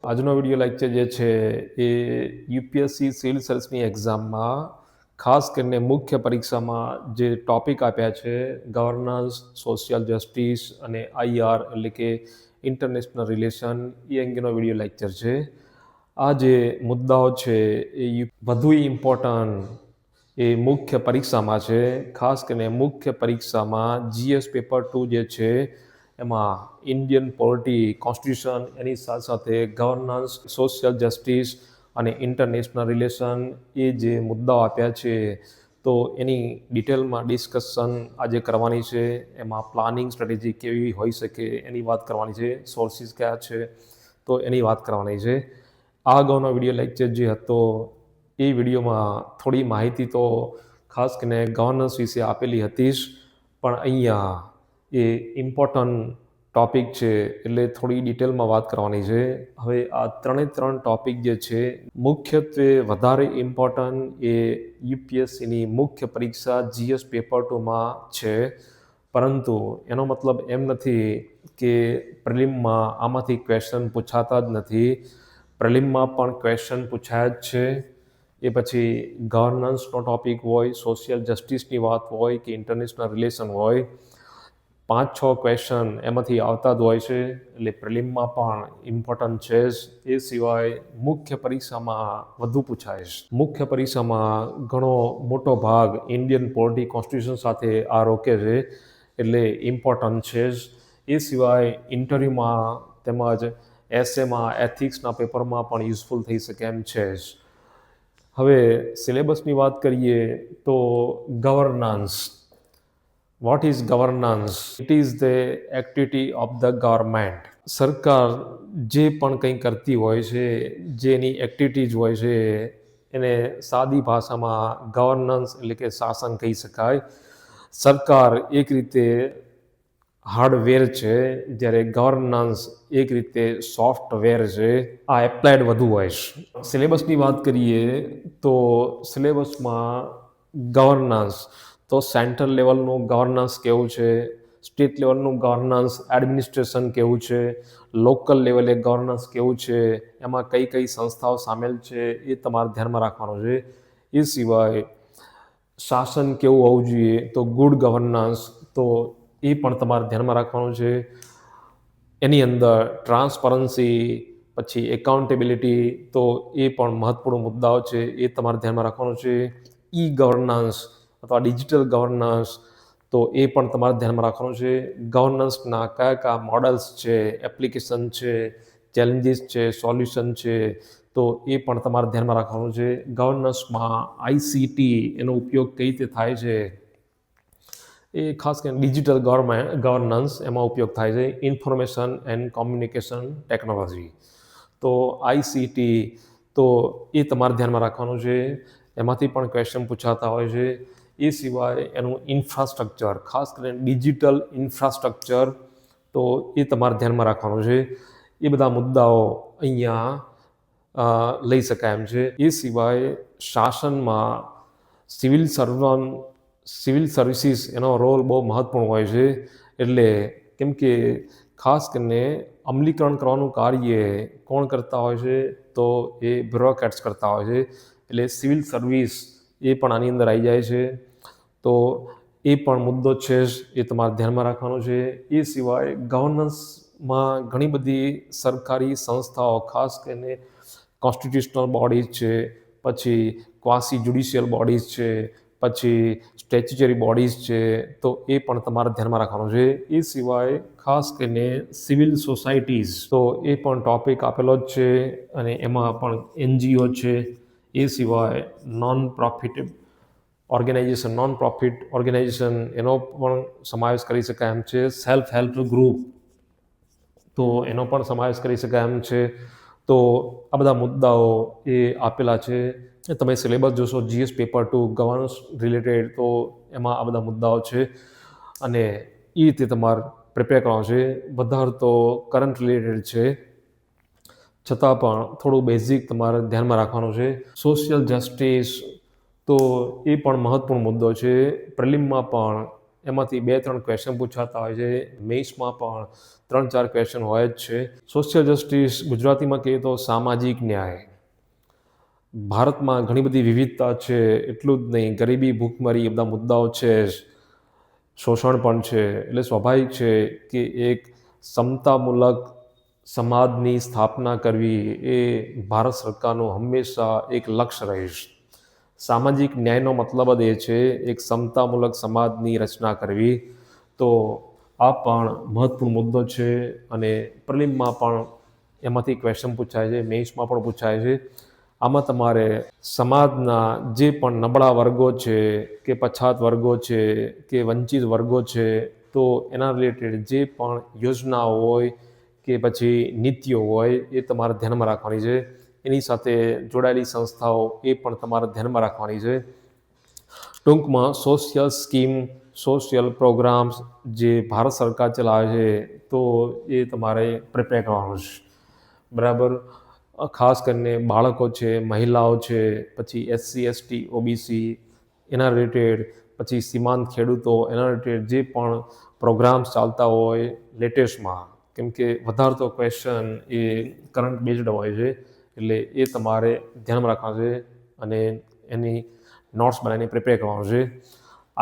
આજનો video lecture જે છે એ યુપીએસસી સિવિલ સર્વિસની એક્ઝામમાં ખાસ કરીને મુખ્ય પરીક્ષામાં જે ટોપિક આપ્યા છે ગવર્નન્સ, સોશિયલ જસ્ટિસ અને આઈઆર એટલે કે ઇન્ટરનેશનલ રિલેશન એ અંગેનો વિડીયો લેક્ચર છે. આ જે મુદ્દાઓ છે એ વધુ ઇમ્પોર્ટન્ટ એ મુખ્ય પરીક્ષામાં છે. ખાસ કરીને મુખ્ય પરીક્ષામાં જીએસ પેપર 2 જે છે એમાં ઇન્ડિયન પોલિટી, કોન્સ્ટિટ્યુશન એની સાથે સાથે ગવર્નન્સ, સોશિયલ જસ્ટિસ અને ઇન્ટરનેશનલ રિલેશન એ જે મુદ્દાઓ આપ્યા છે તો એની ડિટેલમાં ડિસ્કશન આજે કરવાની છે. એમાં પ્લાનિંગ સ્ટ્રેટેજી કેવી હોઈ શકે એની વાત કરવાની છે, સોર્સિસ કયા છે તો એની વાત કરવાની છે. આ અગાઉનો વિડીયો લેક્ચર જે હતો એ વિડીયોમાં થોડી માહિતી તો ખાસ કરીને ગવર્નન્સ વિશે આપેલી હતી જ, પણ અહીંયા એ ઇમ્પોર્ટન્ટ ટૉપિક છે એટલે થોડી ડિટેલમાં વાત કરવાની છે. હવે આ ત્રણ ટૉપિક જે છે મુખ્યત્વે વધારે ઇમ્પોર્ટન્ટ એ યુપીએસસીની મુખ્ય પરીક્ષા જીએસ પેપર 2માં છે, પરંતુ એનો મતલબ એમ નથી કે પ્રિલિમમાં આમાંથી ક્વેશ્ચન પૂછાતા જ નથી. પ્રિલિમમાં પણ ક્વેશ્ચન પૂછાય જ છે. એ પછી ગવર્નન્સનો ટૉપિક હોય, સોશિયલ જસ્ટિસની વાત હોય કે ઇન્ટરનેશનલ રિલેશન હોય, 5-6 ક્વેશ્ચન એમાંથી આવતા જ હોય છે એટલે પ્રિલિમમાં પણ ઇમ્પોર્ટન્ટ છે જ. એ સિવાય મુખ્ય પરીક્ષામાં વધુ પૂછાય છે. મુખ્ય પરીક્ષામાં ઘણો મોટો ભાગ ઇન્ડિયન પોલિટી, કોન્સ્ટિટ્યુશન સાથે આ રોકે છે એટલે ઇમ્પોર્ટન્ટ છે જ. એ સિવાય ઇન્ટરવ્યૂમાં તેમજ એસેમાં, એથિક્સના પેપરમાં પણ યુઝફુલ થઈ શકે એમ છે જ. હવે સિલેબસની વાત કરીએ તો governance. What is governance? It is the activity of the government. સરકાર જે પણ કંઈ કરતી હોય છે, જે એની એક્ટિવિટીઝ હોય છે એને સાદી ભાષામાં ગવર્નન્સ એટલે કે શાસન કહી શકાય. સરકાર એક રીતે હાર્ડવેર છે, જ્યારે ગવર્નન્સ એક રીતે સોફ્ટવેર છે. આ એપ્લાઇડ વધુ હોય છે. સિલેબસની વાત કરીએ તો સિલેબસમાં ગવર્નન્સ તો સેન્ટ્રલ લેવલનું ગવર્નન્સ કેવું છે, સ્ટેટ લેવલનું ગવર્નન્સ એડમિનિસ્ટ્રેશન કેવું છે, લોકલ લેવલે ગવર્નન્સ કેવું છે, એમાં કઈ કઈ સંસ્થાઓ સામેલ છે એ તમારે ધ્યાનમાં રાખવાનું છે. એ સિવાય શાસન કેવું હોવું જોઈએ તો ગુડ ગવર્નન્સ, તો એ પણ તમારે ધ્યાનમાં રાખવાનું છે. એની અંદર ટ્રાન્સપરન્સી, પછી એકાઉન્ટેબિલિટી, તો એ પણ મહત્વપૂર્ણ મુદ્દાઓ છે, એ તમારે ધ્યાનમાં રાખવાનું છે. ઈ ગવર્નન્સ અથવા ડિજિટલ ગવર્નન્સ, તો એ પણ તમારે ધ્યાનમાં રાખવાનું છે. ગવર્નન્સના કયા કયા મોડલ્સ છે, એપ્લિકેશન છે, ચેલેન્જીસ છે, સોલ્યુશન છે, તો એ પણ તમારે ધ્યાનમાં રાખવાનું છે. ગવર્નન્સમાં આઈસીટી એનો ઉપયોગ કઈ રીતે થાય છે એ ખાસ કરીને ડિજિટલ ગવર્નન્સ એમાં ઉપયોગ થાય છે, ઇન્ફોર્મેશન એન્ડ કોમ્યુનિકેશન ટેકનોલોજી. તો આઈસીટી તો એ તમારે ધ્યાનમાં રાખવાનું છે. એમાંથી પણ ક્વેશ્ચન પૂછાતા હોય છે. એ સિવાય એનું ઇન્ફ્રાસ્ટ્રક્ચર, ખાસ કરીને ડિજિટલ ઇન્ફ્રાસ્ટ્રક્ચર, તો એ તમારે ધ્યાનમાં રાખવાનું છે. એ બધા મુદ્દાઓ અહીંયા લઈ શકાય એમ છે. એ સિવાય શાસનમાં સિવિલ સર્વિસીસ એનો રોલ બહુ મહત્વપૂર્ણ હોય છે. એટલે કેમ કે ખાસ કરીને અમલીકરણ કરવાનું કાર્ય કોણ કરતા હોય છે તો એ બ્યુરોક્રેટ્સ કરતા હોય છે. એટલે સિવિલ સર્વિસ એ પણ આની અંદર આવી જાય છે. તો એ પણ મુદ્દો છે જ, એ તમારે ધ્યાનમાં રાખવાનો છે. એ સિવાય ગવર્નન્સમાં ઘણી બધી સરકારી સંસ્થાઓ, ખાસ કરીને કોન્સ્ટિટ્યુશનલ બોડીઝ છે, પછી ક્વાસી જ્યુડિશિયલ બોડીઝ છે, પછી સ્ટેચ્યુટરી બોડીઝ છે, તો એ પણ તમારે ધ્યાનમાં રાખવાનું છે. એ સિવાય ખાસ કરીને સિવિલ સોસાયટીઝ, તો એ પણ ટોપિક આપેલો જ છે અને એમાં પણ એનજીઓ છે. એ સિવાય નોન પ્રોફિટ ઓર્ગેનાઇઝેશન એનો પણ સમાવેશ કરી શકાય એમ છે. સેલ્ફ હેલ્પ ગ્રુપ, તો એનો પણ સમાવેશ કરી શકાય એમ છે. તો આ બધા મુદ્દાઓ એ આપેલા છે. તમે સિલેબસ જોશો જીએસ પેપર 2 ગવર્નન્સ રિલેટેડ, તો એમાં આ બધા મુદ્દાઓ છે અને એ રીતે તમારે પ્રિપેર કરવાનું છે. વધારે તો કરંટ રિલેટેડ છે, છતાં પણ થોડું બેઝિક તમારે ધ્યાનમાં રાખવાનું છે. સોશિયલ જસ્ટિસ, તો એ પણ મહત્વપૂર્ણ મુદ્દો છે. પ્રિલિમમાં પણ એમાંથી 2-3 ક્વેશ્ચન પૂછાતા હોય છે. મેઇન્સમાં પણ 3-4 ક્વેશ્ચન હોય જ છે. સોશિયલ જસ્ટિસ ગુજરાતીમાં કહીએ તો સામાજિક ન્યાય. ભારતમાં ઘણી બધી વિવિધતા છે, એટલું જ નહીં, ગરીબી, ભૂખમરી એ બધા મુદ્દાઓ છે જ. શોષણ પણ છે. એટલે સ્વાભાવિક છે કે એક સમતામૂલક સમાજની સ્થાપના કરવી એ ભારત સરકારનું હંમેશા એક લક્ષ્ય રહીશ. સામાજિક ન્યાયનો મતલબ જ એ છે એક સમતામૂલક સમાજની રચના કરવી. તો આ પણ મહત્વપૂર્ણ મુદ્દો છે અને પ્રિલિમમાં પણ એમાંથી ક્વેશ્ચન પૂછાય છે, મેઇન્સમાં પણ પૂછાય છે. આમાં તમારે સમાજના જે પણ નબળા વર્ગો છે કે પછાત વર્ગો છે કે વંચિત વર્ગો છે, તો એના રિલેટેડ જે પણ યોજનાઓ હોય કે પછી નીતિઓ હોય એ તમારે ધ્યાનમાં રાખવાની છે. એની સાથે જોડાયેલી સંસ્થાઓ એ પણ તમારે ધ્યાનમાં રાખવાની છે. ટૂંકમાં સોશિયલ સ્કીમ, સોશિયલ પ્રોગ્રામ્સ જે ભારત સરકાર ચલાવે છે તો એ તમારે પ્રિપેર કરવાનું છે. બરાબર. ખાસ કરીને બાળકો છે, મહિલાઓ છે, પછી SC, ST, OBC એના રિલેટેડ, પછી સીમાંત ખેડૂતો એના રિલેટેડ જે પણ પ્રોગ્રામ્સ ચાલતા હોય લેટેસ્ટમાં, કેમ કે વધારે તો ક્વેશ્ચન એ કરંટ બેઝડ હોય છે, એટલે એ તમારે ધ્યાનમાં રાખવાનું છે અને એની નોટ્સ બનાવીને પ્રિપેર કરવાનું છે.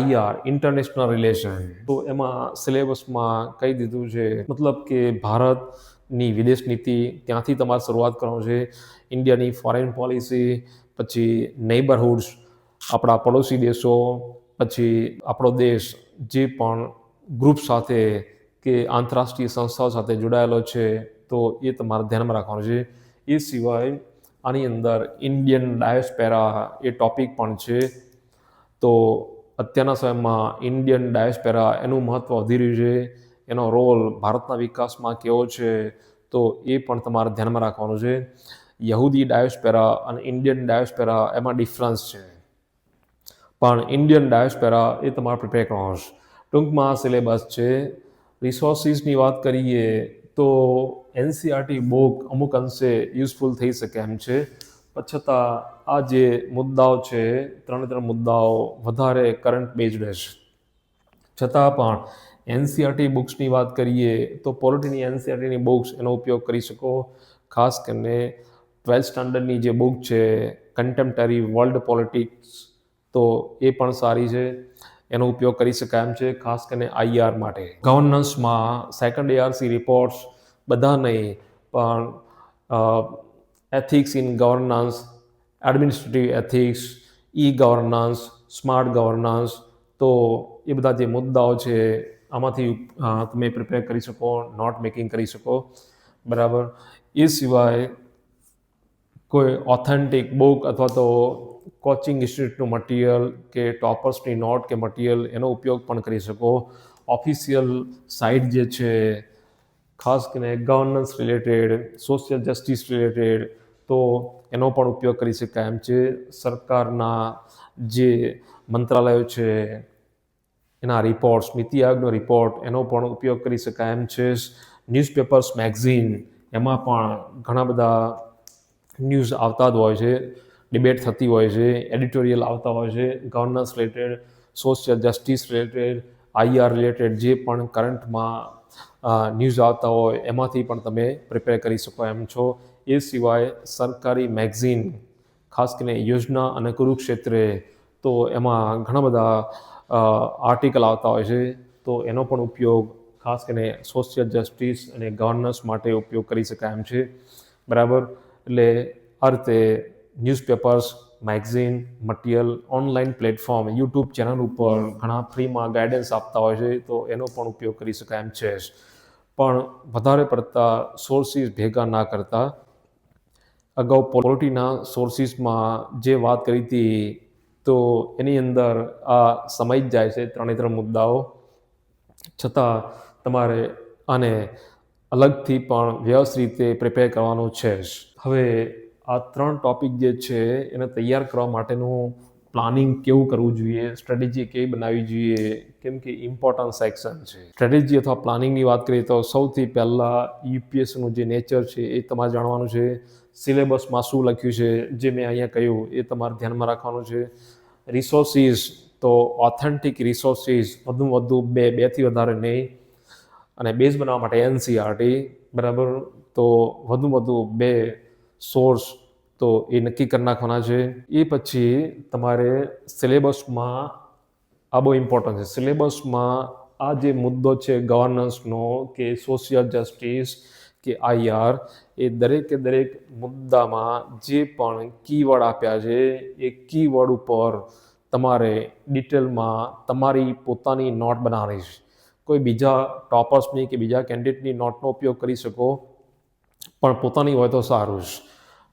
IR ઇન્ટરનેશનલ રિલેશન, તો એમાં સિલેબસમાં કહી દીધું છે, મતલબ કે ભારતની વિદેશ નીતિ ત્યાંથી તમારે શરૂઆત કરવાનું છે. ઇન્ડિયાની ફોરેન પોલિસી, પછી નેબરહુડ્સ, આપણા પડોશી દેશો, પછી આપણો દેશ જે પણ ગ્રુપ સાથે કે આંતરરાષ્ટ્રીય સંસ્થાઓ સાથે જોડાયેલો છે તો એ તમારે ધ્યાનમાં રાખવાનું છે. એ સિવાય આની અંદર ઇન્ડિયન ડાયસ્પેરા એ ટૉપિક પણ છે. તો અત્યારના સમયમાં ઇન્ડિયન ડાયસ્પેરા એનું મહત્ત્વ વધી રહ્યું છે, એનો રોલ ભારતના વિકાસમાં કેવો છે, તો એ પણ તમારે ધ્યાનમાં રાખવાનું છે. યહૂદી ડાયસ્પેરા અને ઇન્ડિયન ડાયસ્પેરા એમાં ડિફરન્સ છે, પણ ઇન્ડિયન ડાયસ્પેરા એ તમારે પ્રિપેર કરવાનું છે. ટૂંકમાં સિલેબસ છે. રિસોર્સિસની વાત કરીએ તો NCERT બુક અમુક અંશે યુઝફુલ થઈ શકે એમ છે, પણ છતાં આ જે મુદ્દાઓ છે, 3 મુદ્દાઓ વધારે કરંટ બેઝડ છે. છતાં પણ NCERT બુક્સની વાત કરીએ તો પોલિટીની NCERTની બુક્સ એનો ઉપયોગ કરી શકો. ખાસ કરીને 12th સ્ટાન્ડર્ડની જે બુક છે કન્ટેમ્પરરી વર્લ્ડ પોલિટિક્સ, તો એ પણ સારી છે, એનો ઉપયોગ કરી શકાય એમ છે, ખાસ કરીને IR માટે. ગવર્નન્સમાં સેકન્ડ ARC રિપોર્ટ્સ બધા નહીં, પણ ethics in governance, administrative ethics, governance, smart governance, તો એ બધા જે મુદ્દાઓ છે આમાંથી તમે પ્રિપેર કરી શકો, નોટ મેકિંગ કરી શકો. બરાબર. એ સિવાય કોઈ ઓથેન્ટિક બુક અથવા તો કોચિંગ ઇન્સ્ટિટ્યૂટનું મટીરિયલ કે ટોપર્સની નોટ કે મટીરિયલ એનો ઉપયોગ પણ કરી શકો. ઓફિશિયલ સાઇટ જે છે, ખાસ કરીને governance related, social justice related, તો એનો પણ ઉપયોગ કરી શકાય એમ છે. સરકારના જે મંત્રાલયો છે એના રિપોર્ટ્સ, નીતિ આયોગનો રિપોર્ટ, એનો પણ ઉપયોગ કરી શકાય એમ છે. ન્યૂઝપેપર્સ, મેગઝીન, એમાં પણ ઘણા બધા ન્યૂઝ આવતા જ હોય છે, ડિબેટ થતી હોય છે, એડિટોરિયલ આવતા હોય છે, governance related, social justice related, IR related જે પણ કરંટમાં ન્યૂઝ આવતા હોય એમાંથી પણ તમે પ્રિપેર કરી શકો એમ છો. એ સિવાય સરકારી મેગઝીન, ખાસ કરીને યોજના અને કુરુક્ષેત્રે, તો એમાં ઘણા બધા આર્ટિકલ આવતા હોય છે, તો એનો પણ ઉપયોગ ખાસ કરીને સોશિયલ જસ્ટિસ અને ગવર્નન્સ માટે ઉપયોગ કરી શકાય એમ છે. બરાબર. એટલે આ રીતે newspapers, magazine, material, online platform, YouTube channel ઉપર ઘણા ફ્રીમાં ગાઈડન્સ આપતા હોય છે, તો એનો પણ ઉપયોગ કરી શકાય એમ છે. પણ વધારે પડતા સોર્સિસ ભેગા ના કરતા. અગાઉ પોલિટીના સોર્સિસમાં જે વાત કરી હતી તો એની અંદર આ સમય જ જાય છે 3 મુદ્દાઓ. છતાં તમારે આને અલગથી પણ વ્યવસ્થિત રીતે પ્રિપેર કરવાનું છે. હવે આ 3 ટોપિક જે છે એને તૈયાર કરવા માટેનું પ્લાનિંગ કેવું કરવું જોઈએ, સ્ટ્રેટેજી કેવી બનાવવી જોઈએ, કેમ કે ઇમ્પોર્ટન્ટ સેક્શન છે. સ્ટ્રેટેજી અથવા પ્લાનિંગની વાત કરીએ તો સૌથી પહેલાં UPSCનું જે નેચર છે એ તમારે જાણવાનું છે. સિલેબસમાં શું લખ્યું છે, જે મેં અહીંયા કહ્યું એ તમારે ધ્યાનમાં રાખવાનું છે. રિસોર્સિસ તો ઓથેન્ટિક રિસોર્સિસ વધુ બેથી વધારે નહીં, અને બેઝ બનાવવા માટે એનસીઆરટી, બરાબર. તો વધુ બે સોર્સ તો એ નક્કી કરી નાખવાના છે. એ પછી તમારે સિલેબસમાં, આ બહુ ઇમ્પોર્ટન્ટ છે, સિલેબસમાં આ જે મુદ્દો છે ગવર્નન્સનો કે સોશિયલ જસ્ટિસ કે આઈઆર, એ દરેક મુદ્દામાં જે પણ કીવર્ડ આપ્યા છે એ કીવર્ડ ઉપર તમારે ડિટેલમાં તમારી પોતાની નોટ બનાવવાની છે. કોઈ બીજા ટોપર્સની કે બીજા કેન્ડિડેટની નોટનો ઉપયોગ કરી શકો, પણ પોતાની હોય તો સારું છે,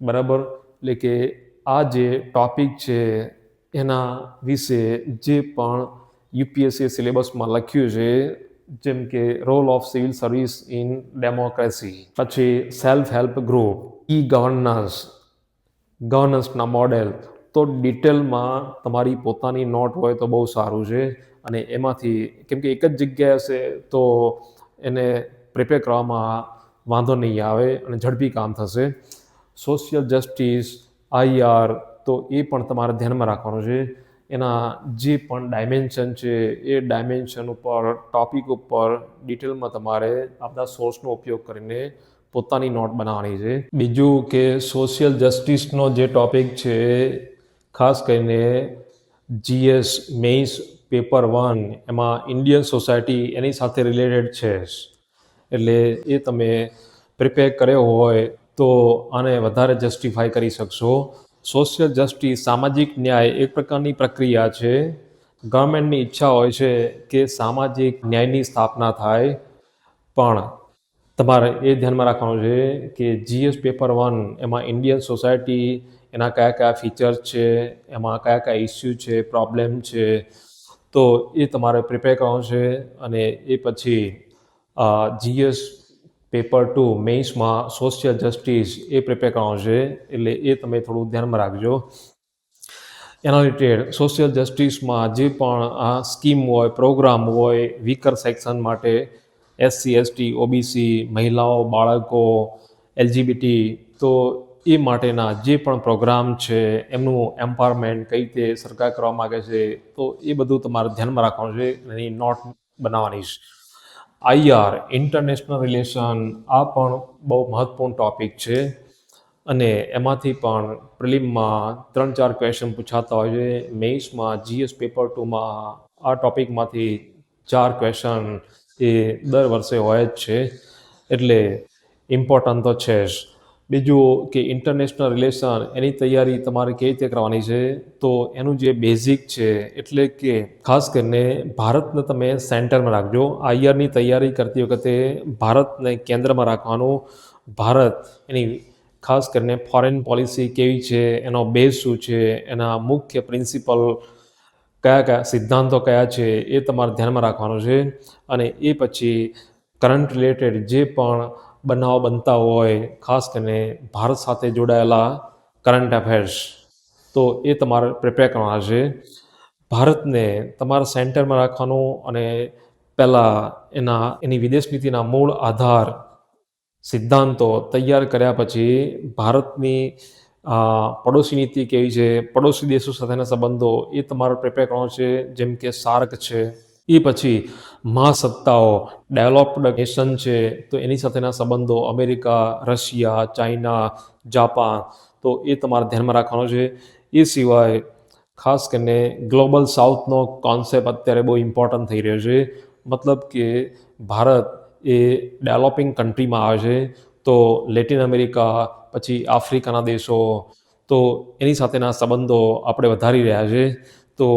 બરાબર. એટલે કે આ જે ટોપિક છે એના વિશે જે પણ યુપીએસસી સિલેબસમાં લખ્યું છે, જેમ કે role of civil service in democracy, પછી સેલ્ફ હેલ્પ ગ્રુપ, ગવર્નન્સના મોડેલ, તો ડિટેલમાં તમારી પોતાની નોટ હોય તો બહુ સારું છે. અને એમાંથી, કેમ કે એક જ જગ્યાએ હશે તો એને પ્રિપેર કરવામાં વાંધો નહીં આવે અને ઝડપી કામ થશે. સોશિયલ જસ્ટિસ, આઈઆર, તો એ પણ તમારે ધ્યાનમાં રાખવાનું છે. એના જે પણ ડાયમેન્શન છે એ ડાયમેન્શન ઉપર, ટોપિક ઉપર ડિટેલમાં તમારે આ બધા સોર્સનો ઉપયોગ કરીને પોતાની નોટ બનાવવાની છે. બીજું કે સોશિયલ જસ્ટિસનો જે ટોપિક છે, ખાસ કરીને જીએસ મેઇન્સ પેપર 1, એમાં ઇન્ડિયન સોસાયટી એની સાથે રિલેટેડ છે. એટલે એ તમે પ્રિપેર કર્યો હોય તો આને વધારે જસ્ટિફાઈ કરી શકશો. સોશિયલ જસ્ટિસ, સામાજિક ન્યાય એક પ્રકારની પ્રક્રિયા છે. ગવર્મેન્ટની ઈચ્છા હોય છે કે સામાજિક ન્યાયની સ્થાપના થાય, પણ તમારે એ ધ્યાનમાં રાખવાનું છે કે જીએસ પેપર 1 એમાં ઇન્ડિયન સોસાયટી, એના કયા ફીચર્સ છે, એમાં કયા ઇસ્યુ છે, પ્રોબ્લેમ છે, તો એ તમારે પ્રિપેર કરવાનું છે. અને એ પછી જીએસ પેપર 2 મેઇન્સમાં સોશિયલ જસ્ટિસ એ પ્રિપેર કરવાનું છે. એટલે એ તમે થોડું ધ્યાનમાં રાખજો. એના રિલેટેડ સોશિયલ જસ્ટિસમાં જે પણ આ સ્કીમ હોય, પ્રોગ્રામ હોય વીકર સેક્શન માટે, એસસી, એસટી, ઓબીસી, મહિલાઓ, બાળકો, એલજીબીટી, તો એ માટેના જે પણ પ્રોગ્રામ છે એમનું એમ્પાવરમેન્ટ કઈ રીતે સરકાર કરવા માગે છે, તો એ બધું તમારે ધ્યાનમાં રાખવાનું છે. એની નોટ બનાવવાની છે. આઈઆર, ઇન્ટરનેશનલ રિલેશન, આ પણ બહુ મહત્વપૂર્ણ ટોપિક છે. અને એમાંથી પણ પ્રિલિમમાં 3-4 ક્વેશ્ચન પૂછાતા હોય છે. મેઇન્સમાં જીએસ પેપર 2માં આ ટોપિકમાંથી 4 ક્વેશ્ચન એ દર વર્ષે હોય જ છે. એટલે ઇમ્પોર્ટન્ટ તો છે જ. બીજું કે ઇન્ટરનેશનલ રિલેશન, એની તૈયારી તમારે કેવી રીતે કરવાની છે, તો એનું જે બેઝિક છે, એટલે કે ખાસ કરીને ભારતને તમે સેન્ટરમાં રાખજો. આઈઆરની તૈયારી કરતી વખતે ભારતને કેન્દ્રમાં રાખવાનું. ભારત, એની ખાસ કરીને ફોરેન પોલિસી કેવી છે, એનો બેઝ શું છે, એના મુખ્ય પ્રિન્સિપલ કયા સિદ્ધાંતો કયા છે, એ તમારે ધ્યાનમાં રાખવાનું છે. અને એ પછી કરંટ રિલેટેડ જે પણ બનાવો બનતા હોય, ખાસ કરીને ભારત સાથે જોડાયેલા કરંટ અફેર્સ, તો એ તમારે પ્રિપેર કરવાના છે. ભારતને તમારા સેન્ટરમાં રાખવાનું. અને પહેલાં એની વિદેશ નીતિના મૂળ આધાર સિદ્ધાંતો તૈયાર કર્યા પછી ભારતની પડોશી નીતિ કેવી છે, પડોશી દેશો સાથેના સંબંધો, એ તમારે પ્રિપેર કરવાનો છે. જેમ કે સાર્ક છે. એ પછી મહાસત્તાઓ, ડેવલપ્ડ નેશન છે, તો એની સાથેના સંબંધો, અમેરિકા, રશિયા, ચાઇના, જાપાન, તો એ તમારે ધ્યાનમાં રાખવાનો છે. એ સિવાય ખાસ કરીને ગ્લોબલ સાઉથનો કોન્સેપ્ટ અત્યારે બહુ ઇમ્પોર્ટન્ટ થઈ રહ્યો છે. મતલબ કે ભારત એ ડેવલપિંગ કન્ટ્રીમાં આવે છે, તો લેટિન અમેરિકા, પછી આફ્રિકાના દેશો, તો એની સાથેના સંબંધો આપણે વધારી રહ્યા છે. તો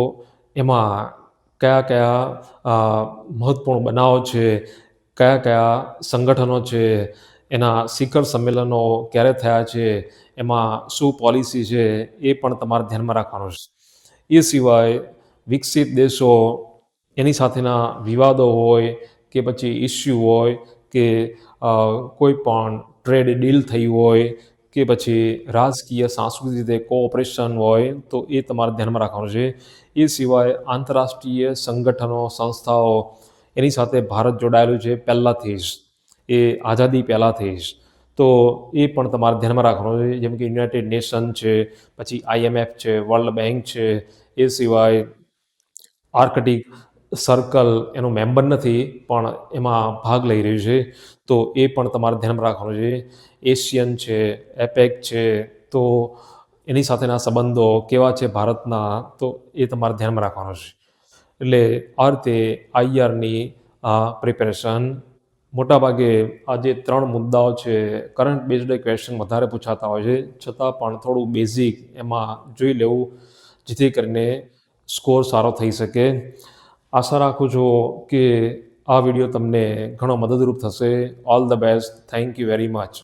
એમાં કયા મહત્વપૂર્ણ બનાવો છે, કયા સંગઠનો છે, એના શિખર સંમેલનો ક્યારે થયા છે, એમાં શું પોલિસી છે, એ પણ તમારે ધ્યાનમાં રાખવાનું છે. એ સિવાય વિકસિત દેશો, એની સાથેના વિવાદો હોય કે પછી ઇસ્યુ હોય કે કોઈ પણ ટ્રેડ ડીલ થઈ હોય કે પછી રાજકીય સાંસ્કૃતિક રીતે કોઓપરેશન હોય, તો એ તમારે ધ્યાનમાં રાખવાનું છે. એ સિવાય આંતરરાષ્ટ્રીય સંગઠનો, સંસ્થાઓ, એની સાથે ભારત જોડાયેલું છે પહેલાંથી જ, એ આઝાદી પહેલાંથી જ, તો એ પણ તમારે ધ્યાનમાં રાખવાનું છે. જેમ કે યુનાઇટેડ નેશન છે, પછી આઈએમએફ છે, વર્લ્ડ બેંક છે. એ સિવાય આર્કટિક સર્કલ એનો મેમ્બર નથી, પણ એમાં ભાગ લઈ રહ્યું છે. તો એ પણ તમારે ધ્યાનમાં રાખવાનું છે. એશિયન છે, એપેક છે, તો એની સાથેના સંબંધો કેવા છે ભારતના, તો એ તમારે ધ્યાનમાં રાખવાનું છે. એટલે આ રીતે આઈઆરની પ્રિપેરેશન મોટાભાગે આ જે 3 મુદ્દાઓ છે, કરંટ બેઝડ ક્વેશ્ચન વધારે પૂછાતા હોય છે, છતાં પણ થોડું બેઝિક એમાં જોઈ લેવું, જેથી કરીને સ્કોર સારો થઈ શકે. આશા રાખું છું કે આ વિડીયો તમને ઘણો મદદરૂપ થશે. All the best. Thank you very much.